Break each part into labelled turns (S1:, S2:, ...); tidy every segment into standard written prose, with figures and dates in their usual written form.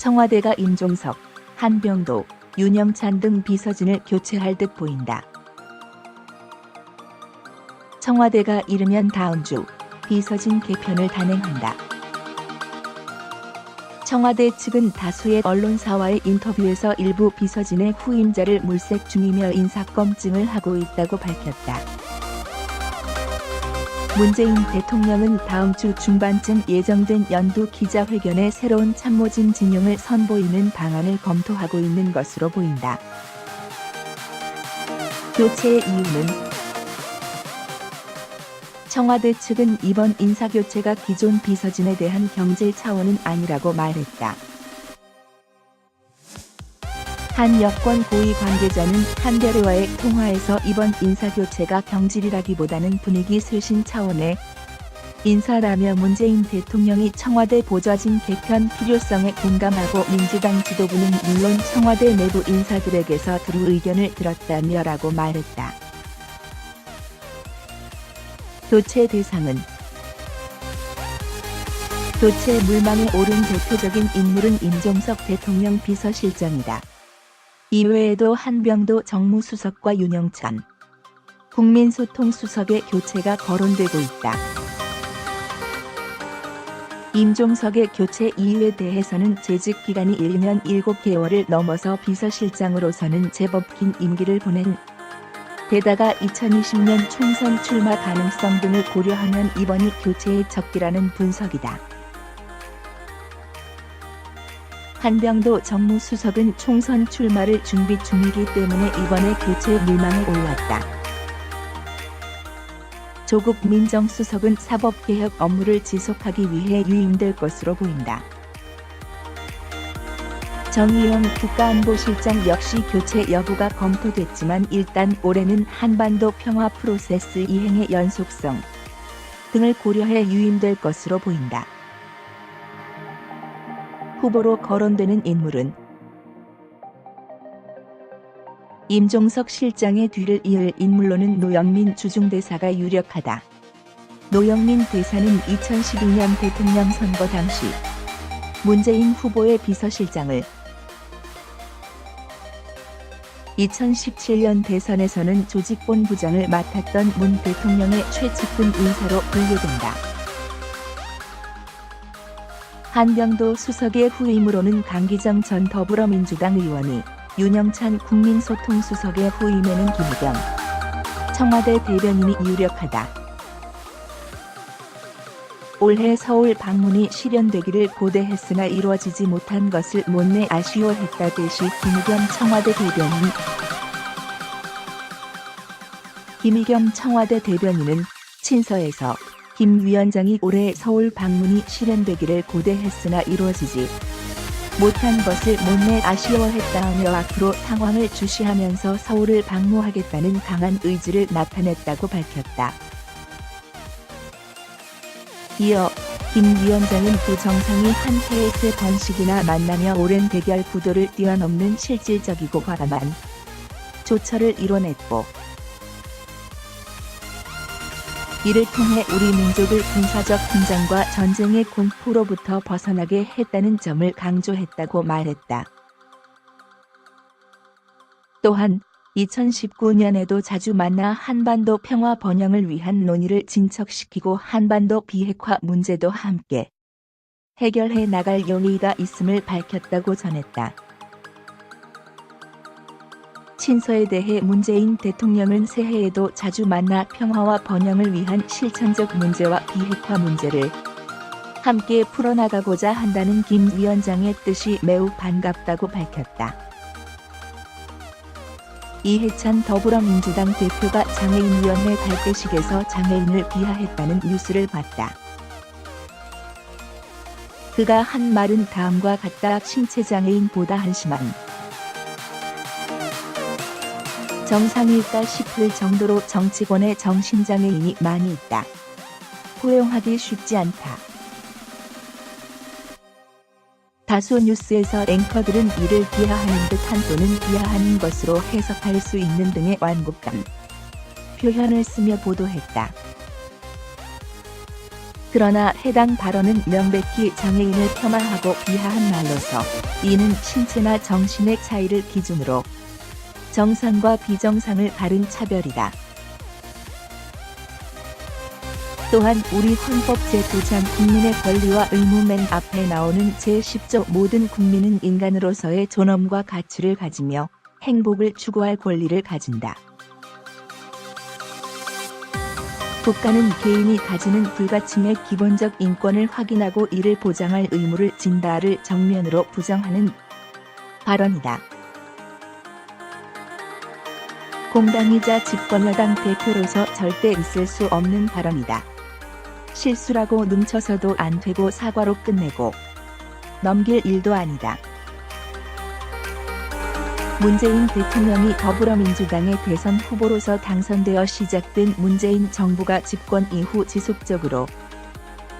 S1: 청와대가 임종석, 한병도, 윤영찬 등 비서진을 교체할 듯 보인다. 청와대가 이르면 다음 주 비서진 개편을 단행한다. 청와대 측은 다수의 언론사와의 인터뷰에서 일부 비서진의 후임자를 물색 중이며 인사검증을 하고 있다고 밝혔다. 문재인 대통령은 다음 주 중반쯤 예정된 연두 기자회견에 새로운 참모진 진용을 선보이는 방안을 검토하고 있는 것으로 보인다. 교체의 이유는 청와대 측은 이번 인사교체가 기존 비서진에 대한 경질 차원은 아니라고 말했다. 한 여권 고위 관계자는 한겨레와의 통화에서 이번 인사교체가 경질이라기보다는 분위기 쇄신 차원의 인사라며 문재인 대통령이 청와대 보좌진 개편 필요성에 공감하고 민주당 지도부는 물론 청와대 내부 인사들에게서 두루 의견을 들었다며 라고 말했다. 교체 대상은 교체 물망에 오른 대표적인 인물은 임종석 대통령 비서실장이다. 이외에도 한병도 정무수석과 윤영찬 국민소통수석의 교체가 거론되고 있다. 임종석의 교체 이유에 대해서는 재직 기간이 1년 7개월을 넘어서 비서실장으로서는 제법 긴 임기를 보낸 데다가 2020년 총선 출마 가능성 등을 고려하면 이번이 교체의 적기라는 분석이다. 한병도 정무수석은 총선 출마를 준비 중이기 때문에 이번에 교체 물망에 올랐다. 조국 민정수석은 사법개혁 업무를 지속하기 위해 유임될 것으로 보인다. 정의용 국가안보실장 역시 교체 여부가 검토됐지만 일단 올해는 한반도 평화 프로세스 이행의 연속성 등을 고려해 유임될 것으로 보인다. 후보로 거론되는 인물은 임종석 실장의 뒤를 이을 인물로는 노영민 주중대사가 유력하다. 노영민 대사는 2012년 대통령 선거 당시 문재인 후보의 비서실장을 2017년 대선에서는 조직본부장을 맡았던 문 대통령의 최측근 인사로 분류된다. 한병도 수석의 후임으로는 강기정 전 더불어민주당 의원이, 윤영찬 국민소통수석의 후임에는 김의겸 청와대 대변인이 유력하다. 올해 서울 방문이 실현되기를 고대했으나 이루어지지 못한 것을 못내 아쉬워했다. 대시 김의겸 청와대 대변인. 김의겸 청와대 대변인은 친서에서 김 위원장이 올해 서울 방문이 실현되기를 고대했으나 이루어지지 못한 것을 못내 아쉬워했다며 앞으로 상황을 주시하면서 서울을 방문하겠다는 강한 의지를 나타냈다고 밝혔다. 이어 김 위원장은 두 정상이 한 해에 3번씩이나 만나며 오랜 대결 구도를 뛰어넘는 실질적이고 과감한 조처를 이뤄냈고, 이를 통해 우리 민족을 군사적 긴장과 전쟁의 공포로부터 벗어나게 했다는 점을 강조했다고 말했다. 또한 2019년에도 자주 만나 한반도 평화 번영을 위한 논의를 진척시키고 한반도 비핵화 문제도 함께 해결해 나갈 용의가 있음을 밝혔다고 전했다. 친서에 대해 문재인 대통령은 새해에도 자주 만나 평화와 번영을 위한 실천적 문제와 비핵화 문제를 함께 풀어나가고자 한다는 김 위원장의 뜻이 매우 반갑다고 밝혔다. 이해찬 더불어민주당 대표가 장애인위원회 발대식에서 장애인을 비하했다는 뉴스를 봤다. 그가 한 말은 다음과 같다. 신체장애인보다 한심한 정상일까 싶을 정도로 정치권에 정신장애인이 많이 있다. 포용하기 쉽지 않다. 다수 뉴스에서 앵커들은 이를 비하하는 듯한 또는 비하하는 것으로 해석할 수 있는 등의 완곡한 표현을 쓰며 보도했다. 그러나 해당 발언은 명백히 장애인을 폄하하고 비하한 말로서 이는 신체나 정신의 차이를 기준으로 정상과 비정상을 가른 차별이다. 또한 우리 헌법 제9장 국민의 권리와 의무 맨 앞에 나오는 제10조 모든 국민은 인간으로서의 존엄과 가치를 가지며 행복을 추구할 권리를 가진다. 국가는 개인이 가지는 불가침의 기본적 인권을 확인하고 이를 보장할 의무를 진다를 정면으로 부정하는 발언이다. 공당이자 집권여당 대표로서 절대 있을 수 없는 발언이다. 실수라고 눈쳐서도 안 되고 사과로 끝내고 넘길 일도 아니다. 문재인 대통령이 더불어민주당의 대선 후보로서 당선되어 시작된 문재인 정부가 집권 이후 지속적으로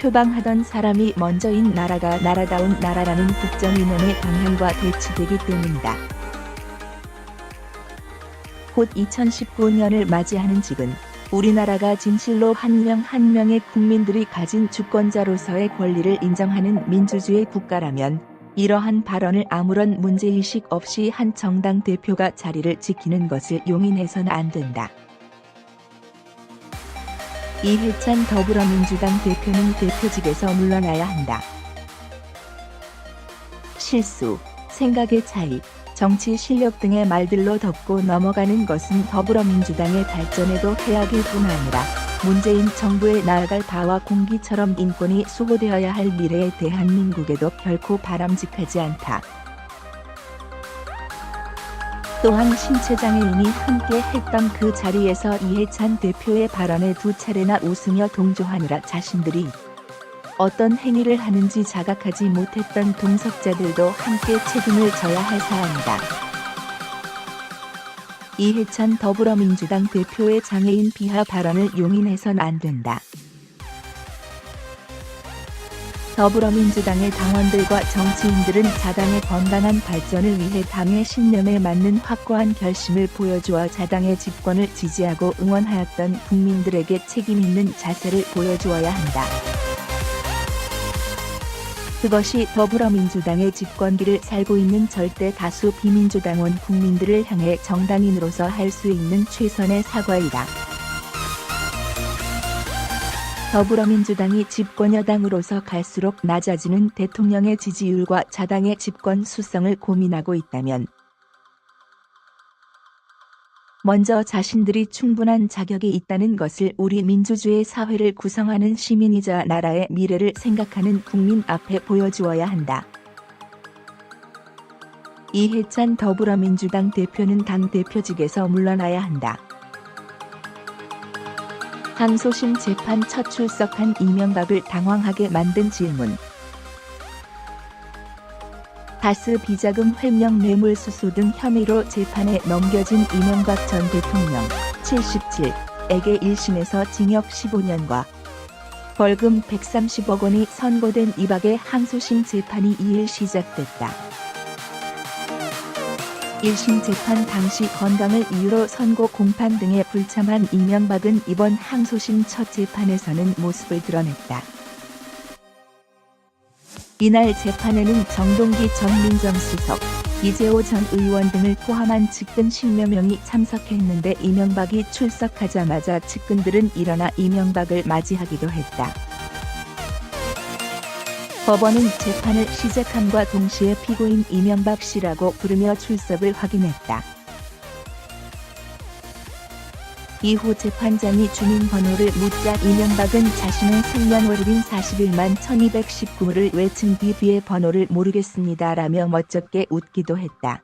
S1: 표방하던 사람이 먼저인 나라가 나라다운 나라라는 국정이념의 방향과 대치되기 때문이다. 곧 2019년을 맞이하는 지금 우리나라가 진실로 한 명 한 명의 국민들이 가진 주권자로서의 권리를 인정하는 민주주의 국가라면 이러한 발언을 아무런 문제의식 없이 한 정당 대표가 자리를 지키는 것을 용인해서는 안 된다. 이해찬 더불어민주당 대표는 대표직에서 물러나야 한다. 실수, 생각의 차이, 정치 실력 등의 말들로 덮고 넘어가는 것은 더불어민주당의 발전에도 해악일 뿐 아니라 문재인 정부에 나아갈 바와 공기처럼 인권이 수호되어야 할 미래의 대한민국에도 결코 바람직하지 않다. 또한 신체장애인이 함께 했던 그 자리에서 이해찬 대표의 발언에 두 차례나 웃으며 동조하느라 자신들이 어떤 행위를 하는지 자각하지 못했던 동석자들도 함께 책임을 져야 할 사안이다. 이해찬 더불어민주당 대표의 장애인 비하 발언을 용인해선 안 된다. 더불어민주당의 당원들과 정치인들은 자당의 건강한 발전을 위해 당의 신념에 맞는 확고한 결심을 보여주어 자당의 집권을 지지하고 응원하였던 국민들에게 책임 있는 자세를 보여주어야 한다. 그것이 더불어민주당의 집권기를 살고 있는 절대 다수 비민주당원 국민들을 향해 정당인으로서 할 수 있는 최선의 사과이다. 더불어민주당이 집권여당으로서 갈수록 낮아지는 대통령의 지지율과 자당의 집권 수성을 고민하고 있다면 먼저 자신들이 충분한 자격이 있다는 것을 우리 민주주의 사회를 구성하는 시민이자 나라의 미래를 생각하는 국민 앞에 보여주어야 한다. 이해찬 더불어민주당 대표는 당대표직에서 물러나야 한다. 항소심 재판 첫 출석한 이명박을 당황하게 만든 질문. 다스 비자금 횡령 뇌물수수 등 혐의로 재판에 넘겨진 이명박 전 대통령 77에게 1심에서 징역 15년과 벌금 130억 원이 선고된 이박의 항소심 재판이 2일 시작됐다. 1심 재판 당시 건강을 이유로 선고 공판 등에 불참한 이명박은 이번 항소심 첫 재판에서는 모습을 드러냈다. 이날 재판에는 정동기 전 민정수석, 이재호 전 의원 등을 포함한 측근 10여 명이 참석했는데 이명박이 출석하자마자 측근들은 일어나 이명박을 맞이하기도 했다. 법원은 재판을 시작함과 동시에 피고인 이명박 씨라고 부르며 출석을 확인했다. 이후 재판장이 주민번호를 묻자 이명박은 자신은 생년월일인 41만 1219를 외친 뒤의 번호를 모르겠습니다라며 멋쩍게 웃기도 했다.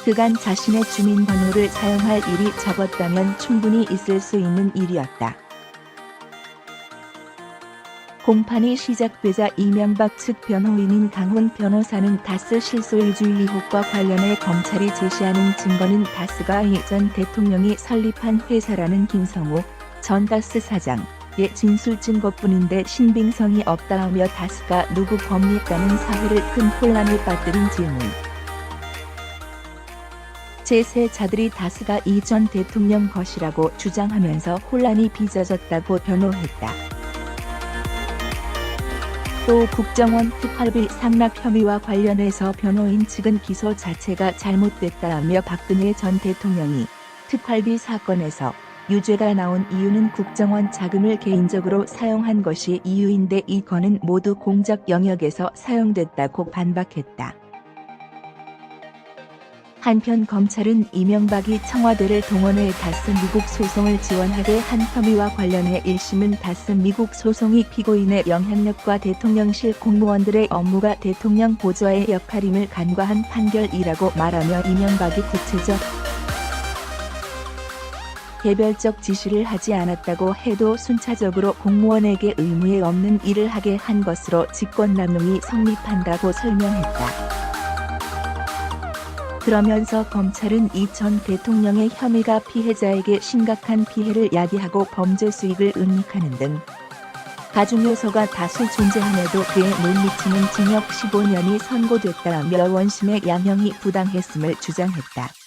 S1: 그간 자신의 주민번호를 사용할 일이 적었다면 충분히 있을 수 있는 일이었다. 공판이 시작되자 이명박 측 변호인인 강훈 변호사는 다스 실소유주의 의혹과 관련해 검찰이 제시하는 증거는 다스가 이 전 대통령이 설립한 회사라는 김성우 전 다스 사장의 진술 증거뿐인데 신빙성이 없다하며 다스가 누구 법리까는 사회를 큰 혼란에 빠뜨린 질문. 제3자들이 다수가 이 전 대통령 것이라고 주장하면서 혼란이 빚어졌다고 변호했다. 또 국정원 특활비 상납 혐의와 관련해서 변호인 측은 기소 자체가 잘못됐다며 박근혜 전 대통령이 특활비 사건에서 유죄가 나온 이유는 국정원 자금을 개인적으로 사용한 것이 이유인데 이 건은 모두 공적 영역에서 사용됐다고 반박했다. 한편 검찰은 이명박이 청와대를 동원해 다스 미국 소송을 지원하게 한 혐의와 관련해 1심은 다스 미국 소송이 피고인의 영향력과 대통령실 공무원들의 업무가 대통령 보좌의 역할임을 간과한 판결이라고 말하며 이명박이 구체적 개별적 지시를 하지 않았다고 해도 순차적으로 공무원에게 의무에 없는 일을 하게 한 것으로 직권남용이 성립한다고 설명했다. 그러면서 검찰은 이 전 대통령의 혐의가 피해자에게 심각한 피해를 야기하고 범죄 수익을 은닉하는 등 가중 요소가 다수 존재함에도 그에 못 미치는 징역 15년이 선고됐다며 원심의 양형이 부당했음을 주장했다.